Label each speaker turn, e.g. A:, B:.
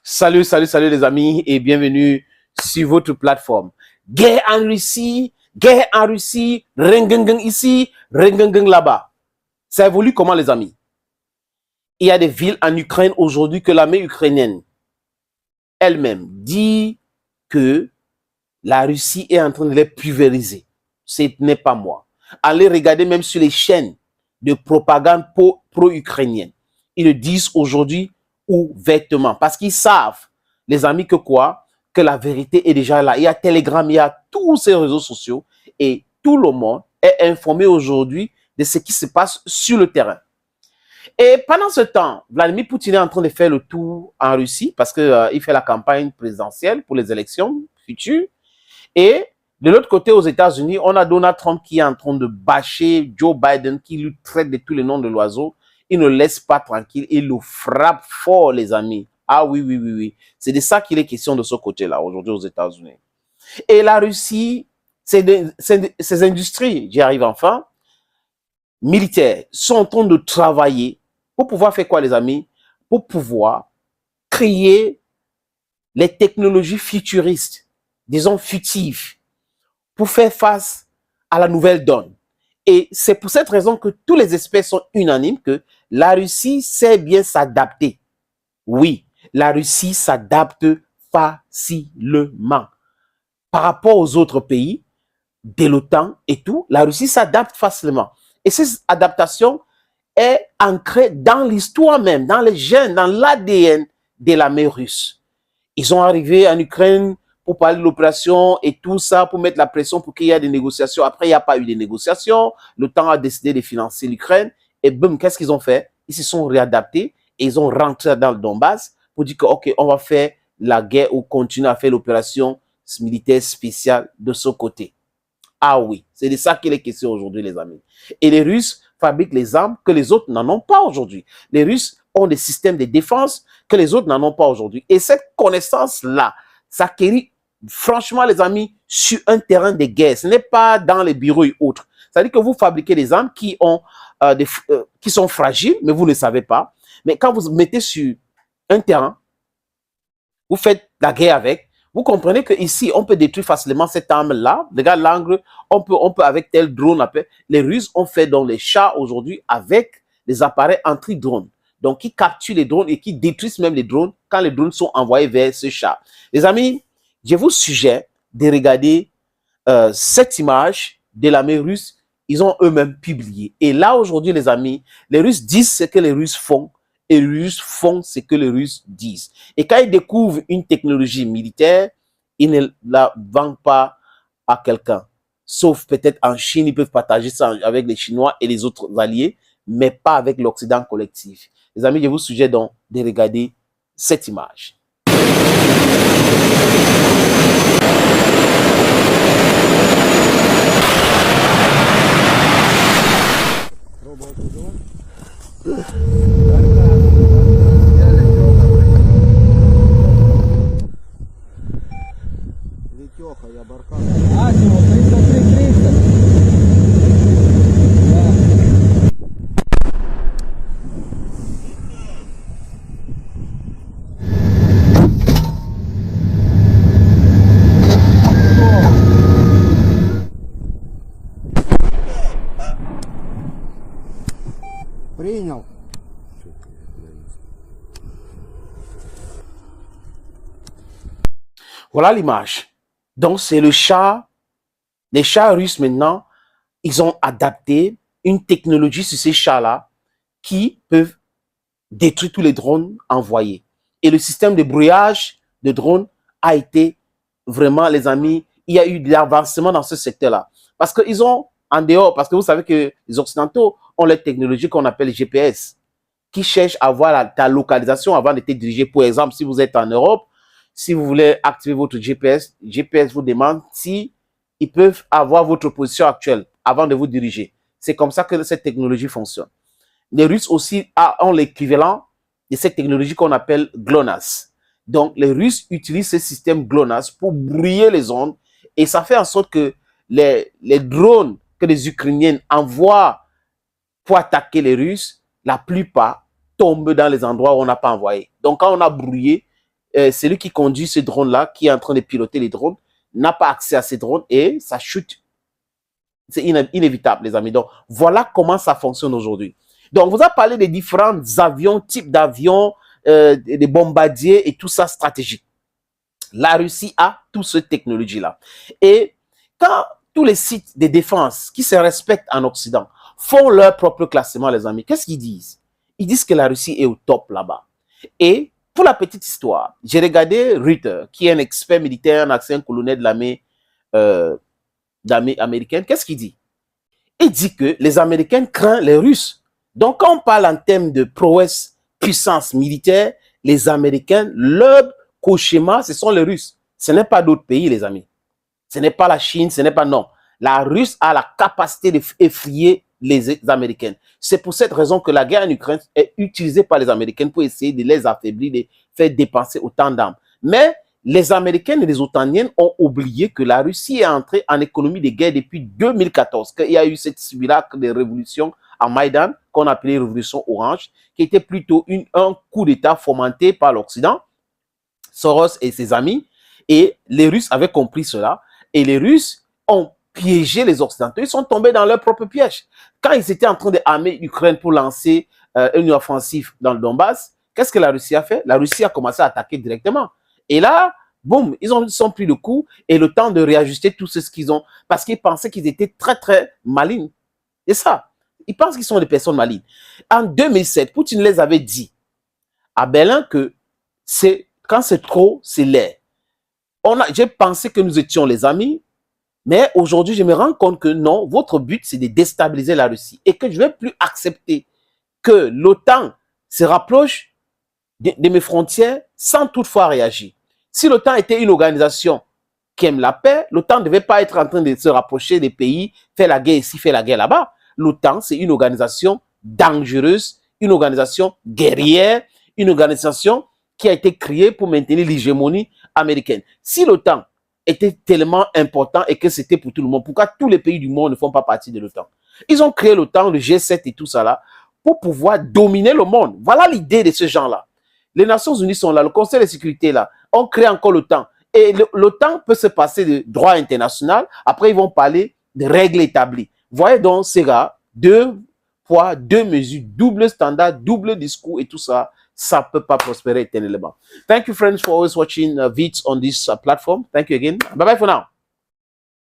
A: Salut, salut, salut les amis et bienvenue sur votre plateforme. Guerre en Russie, Rengengen ici, Rengengen là-bas. Ça évolue comment les amis? Il y a des villes en Ukraine aujourd'hui que l'armée ukrainienne elle-même dit que la Russie est en train de les pulvériser. Ce n'est pas moi. Allez regarder même sur les chaînes de propagande pro-ukrainienne. Ils le disent aujourd'hui ouvertement parce qu'ils savent, les amis, que quoi? Que la vérité est déjà là. Il y a Telegram, il y a tous ces réseaux sociaux et tout le monde est informé aujourd'hui de ce qui se passe sur le terrain. Et pendant ce temps, Vladimir Poutine est en train de faire le tour en Russie parce qu'il fait la campagne présidentielle pour les élections futures. Et de l'autre côté, aux États-Unis, on a Donald Trump qui est en train de bâcher Joe Biden, qui lui traite de tous les noms de l'oiseau. Il ne laisse pas tranquille, il le frappe fort, les amis. Ah oui, oui, oui, oui. C'est de ça qu'il est question de ce côté-là, aujourd'hui aux États-Unis. Et la Russie, ces industries, j'y arrive enfin, militaires, sont en train de travailler pour pouvoir faire quoi, les amis? Pour pouvoir créer les technologies futuristes, disons futives, pour faire face à la nouvelle donne. Et c'est pour cette raison que tous les experts sont unanimes que la Russie sait bien s'adapter. Oui, la Russie s'adapte facilement. Par rapport aux autres pays de l'OTAN et tout, la Russie s'adapte facilement. Et cette adaptation est ancrée dans l'histoire même, dans les gènes, dans l'ADN de l'armée russe. Ils sont arrivés en Ukraine pour parler de l'opération et tout ça, pour mettre la pression pour qu'il y ait des négociations. Après, il n'y a pas eu de négociations. L'OTAN a décidé de financer l'Ukraine. Et boum, qu'est-ce qu'ils ont fait? Ils se sont réadaptés et ils ont rentré dans le Donbass pour dire que, OK, on va faire la guerre ou continuer à faire l'opération militaire spéciale de ce côté. Ah oui, c'est de ça qu'il est question aujourd'hui, les amis. Et les Russes fabriquent les armes que les autres n'en ont pas aujourd'hui. Les Russes ont des systèmes de défense que les autres n'en ont pas aujourd'hui. Et cette connaissance-là s'acquérit, franchement, les amis, sur un terrain de guerre. Ce n'est pas dans les bureaux et autres. C'est-à-dire que vous fabriquez des armes qui sont fragiles, mais vous ne le savez pas. Mais quand vous mettez sur un terrain, vous faites la guerre avec, vous comprenez qu'ici, on peut détruire facilement cette arme-là. Regarde l'angle, on peut avec tel drone. Les Russes ont fait dans les chars aujourd'hui avec des appareils anti-drones. Donc, qui capturent les drones et qui détruisent même les drones quand les drones sont envoyés vers ce char. Les amis, je vous suggère de regarder cette image de l'armée russe. Ils ont eux-mêmes publié. Et là, aujourd'hui, les amis, les Russes disent ce que les Russes font. Et les Russes font ce que les Russes disent. Et quand ils découvrent une technologie militaire, ils ne la vendent pas à quelqu'un. Sauf peut-être en Chine, ils peuvent partager ça avec les Chinois et les autres alliés, mais pas avec l'Occident collectif. Les amis, je vous suggère donc de regarder cette image.
B: Принял.
A: Voilà l'image. Donc, c'est le char. Les chars russes, maintenant, ils ont adapté une technologie sur ces chars-là qui peuvent détruire tous les drones envoyés. Et le système de brouillage de drones a été vraiment, les amis, il y a eu de l'avancement dans ce secteur-là. Parce qu'ils ont, en dehors, parce que vous savez que les Occidentaux ont les technologies qu'on appelle GPS, qui cherchent à voir ta localisation avant de te diriger. Par exemple, si vous êtes en Europe, si vous voulez activer votre GPS, GPS vous demande si ils peuvent avoir votre position actuelle avant de vous diriger. C'est comme ça que cette technologie fonctionne. Les Russes aussi ont l'équivalent de cette technologie qu'on appelle GLONASS. Donc, les Russes utilisent ce système GLONASS pour brouiller les ondes et ça fait en sorte que les drones que les Ukrainiens envoient pour attaquer les Russes, la plupart tombent dans les endroits où on n'a pas envoyé. Donc, quand on a brouillé celui qui conduit ce drone-là, qui est en train de piloter les drones, n'a pas accès à ces drones et ça chute. C'est inévitable, les amis. Donc, voilà comment ça fonctionne aujourd'hui. Donc, on vous a parlé des différents avions, types d'avions, des bombardiers et tout ça stratégique. La Russie a toute cette technologie-là. Et quand tous les sites de défense qui se respectent en Occident font leur propre classement, les amis, qu'est-ce qu'ils disent? Ils disent que la Russie est au top là-bas. Et pour la petite histoire, j'ai regardé Rutter, qui est un expert militaire, un ancien colonel de l'armée américaine. Qu'est-ce qu'il dit? Il dit que les Américains craignent les Russes. Donc, quand on parle en termes de prouesse, puissance militaire, les Américains, leur cauchemar, ce sont les Russes. Ce n'est pas d'autres pays, les amis. Ce n'est pas la Chine, ce n'est pas non. La Russie a la capacité d'effrayer les Américains. C'est pour cette raison que la guerre en Ukraine est utilisée par les Américains pour essayer de les affaiblir, de faire dépenser autant d'armes. Mais les Américains et les OTANiens ont oublié que la Russie est entrée en économie de guerre depuis 2014, qu'il y a eu cette simulacre de révolution à Maïdan, qu'on appelait révolution orange, qui était plutôt un coup d'État fomenté par l'Occident, Soros et ses amis. Et les Russes avaient compris cela. Et les Russes ont piégé les Occidentaux. Ils sont tombés dans leur propre piège. Quand ils étaient en train d'armer l'Ukraine pour lancer une offensive dans le Donbass, qu'est-ce que la Russie a fait? La Russie a commencé à attaquer directement. Et là, boum, ils sont pris le coup et le temps de réajuster tout ce qu'ils ont, parce qu'ils pensaient qu'ils étaient très, très malignes. Et ça, ils pensent qu'ils sont des personnes malignes. En 2007, Poutine les avait dit à Berlin que quand c'est trop, c'est l'air. J'ai pensé que nous étions les amis, mais aujourd'hui, je me rends compte que non, votre but, c'est de déstabiliser la Russie et que je ne vais plus accepter que l'OTAN se rapproche de mes frontières sans toutefois réagir. Si l'OTAN était une organisation qui aime la paix, l'OTAN ne devait pas être en train de se rapprocher des pays, faire la guerre ici, faire la guerre là-bas. L'OTAN, c'est une organisation dangereuse, une organisation guerrière, une organisation qui a été créée pour maintenir l'hégémonie américaine. Si l'OTAN était tellement important et que c'était pour tout le monde, pourquoi tous les pays du monde ne font pas partie de l'OTAN? Ils ont créé l'OTAN, le G7 et tout ça là, pour pouvoir dominer le monde. Voilà l'idée de ce genre-là. Les Nations Unies sont là, le Conseil de sécurité là, on crée encore l'OTAN. Et l'OTAN peut se passer de droit international, après ils vont parler de règles établies. Voyez donc ces gars, 2 poids, 2 mesures, double standard, double discours et tout ça, ça ne peut pas prospérer éternellement. Thank you friends for always watching vids on this platform. Thank you again. Bye bye for now.